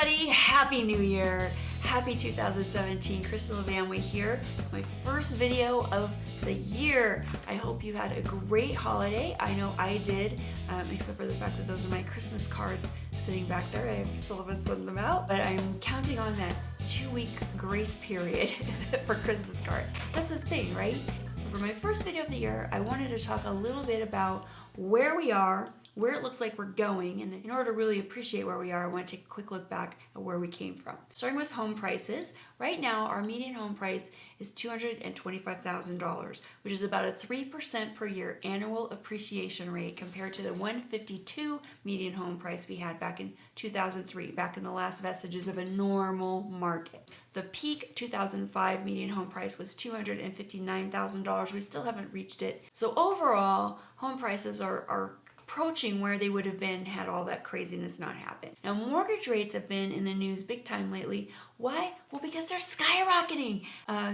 everybody, Happy New Year, Happy 2017, Kristin LaVanway here. It's my first video of the year. I hope you had a great holiday. I know I did, except for the fact that those are my Christmas cards sitting back there. I still haven't sent them out, but I'm counting on that 2-week grace period for Christmas cards. That's a thing, right? For my first video of the year, I wanted to talk a little bit about where we are, where it looks like we're going, and in order to really appreciate where we are, I want to take a quick look back at where we came from. Starting with home prices, right now our median home price is $225,000, which is about a 3% per year annual appreciation rate compared to the $152 median home price we had back in 2003, back in the last vestiges of a normal market. The peak 2005 median home price was $259,000. We still haven't reached it. So overall, home prices are approaching where they would have been had all that craziness not happened. Now, mortgage rates have been in the news big time lately. Why? Well, because they're skyrocketing.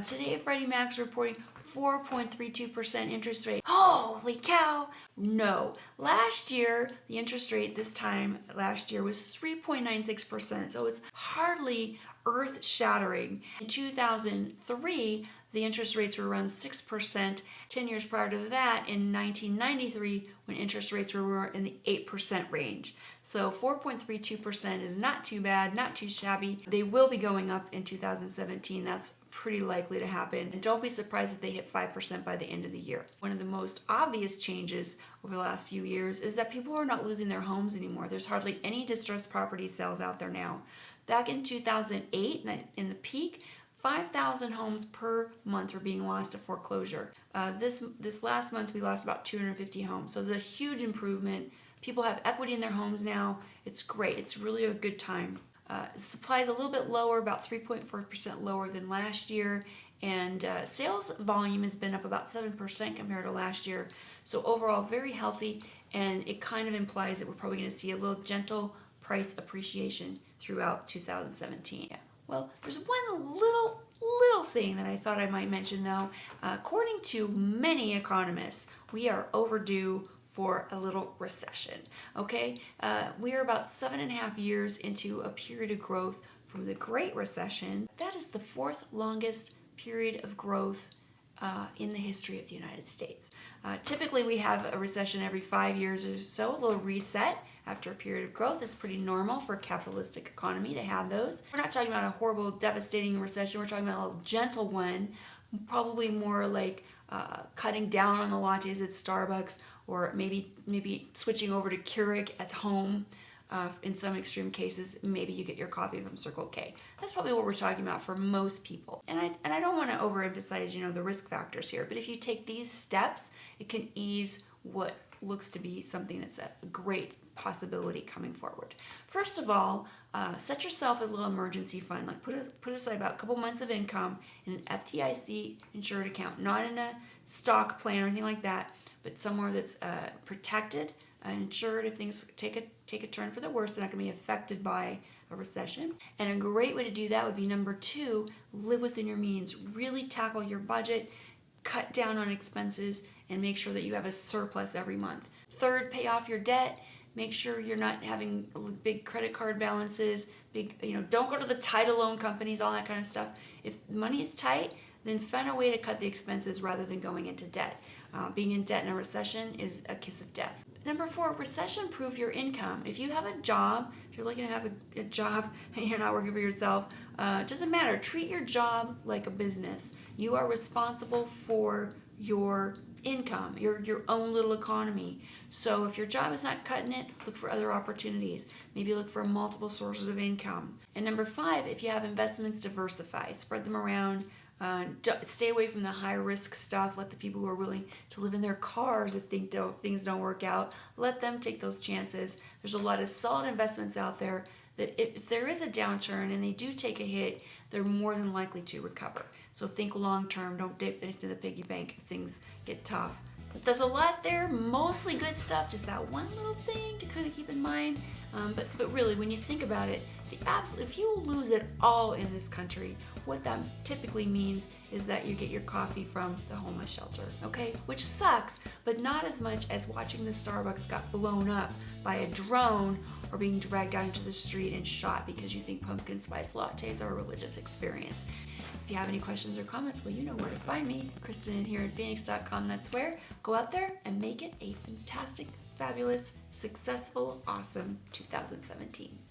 Today, Freddie Mac's reporting 4.32% interest rate. Holy cow! No. Last year, the interest rate this time last year was 3.96%, so it's hardly earth-shattering. In 2003, the interest rates were around 6%. 10 years prior to that, in 1993, when interest rates were in the 8% range. So 4.32% is not too bad, not too shabby. They will be going up in 2017. That's pretty likely to happen. And don't be surprised if they hit 5% by the end of the year. One of the most obvious changes over the last few years is that people are not losing their homes anymore. There's hardly any distressed property sales out there now. Back in 2008, in the peak, 5,000 homes per month were being lost to foreclosure. This last month, we lost about 250 homes. So there's a huge improvement. People have equity in their homes now. It's great. It's really a good time. Supply is a little bit lower, about 3.4% lower than last year. And sales volume has been up about 7% compared to last year. So overall, very healthy. And it kind of implies that we're probably going to see a little gentle price appreciation throughout 2017. Yeah. Well, there's one little thing that I thought I might mention though. According to many economists, we are overdue for a little recession, okay? We are about 7.5 years into a period of growth from the Great Recession. That is the fourth longest period of growth in the history of the United States. Typically, we have a recession every 5 years or so, a little reset after a period of growth. It's pretty normal for a capitalistic economy to have those. We're not talking about a horrible, devastating recession. We're talking about a little gentle one, probably more like cutting down on the lattes at Starbucks, or maybe switching over to Keurig at home. In some extreme cases, maybe you get your coffee from Circle K. That's probably what we're talking about for most people. And I don't want to overemphasize, the risk factors here, but if you take these steps, it can ease what looks to be something that's a great possibility coming forward. First of all, set yourself a little emergency fund. Like put aside about a couple months of income in an FDIC insured account, not in a stock plan or anything like that, but somewhere that's protected and insured. If things take a turn for the worse, they're not going to be affected by a recession. And a great way to do that would be number 2, live within your means. Really tackle your budget, cut down on expenses, and make sure that you have a surplus every month. 3rd, pay off your debt. Make sure you're not having big credit card balances. Don't go to the title loan companies, all that kind of stuff. If money is tight, then find a way to cut the expenses rather than going into debt. Being in debt in a recession is a kiss of death. Number 4, recession-proof your income. If you have a job, if you're looking to have a job and you're not working for yourself, it doesn't matter. Treat your job like a business. You are responsible for your income, your own little economy. So if your job is not cutting it, look for other opportunities. Maybe look for multiple sources of income. And number 5, if you have investments, diversify. Spread them around. Stay away from the high-risk stuff. Let the people who are willing to live in their cars if things don't work out, let them take those chances. There's a lot of solid investments out there that if there is a downturn and they do take a hit, they're more than likely to recover. So think long-term. Don't dip into the piggy bank if things get tough. But there's a lot there, mostly good stuff, just that one little thing to kind of keep in mind. But really, when you think about it, if you lose it all in this country, what that typically means is that you get your coffee from the homeless shelter, okay? Which sucks, but not as much as watching the Starbucks got blown up by a drone or being dragged out into the street and shot because you think pumpkin spice lattes are a religious experience. If you have any questions or comments, well, you know where to find me. Kristin here at Phoenix.com, that's where. Go out there and make it a fantastic, fabulous, successful, awesome 2017.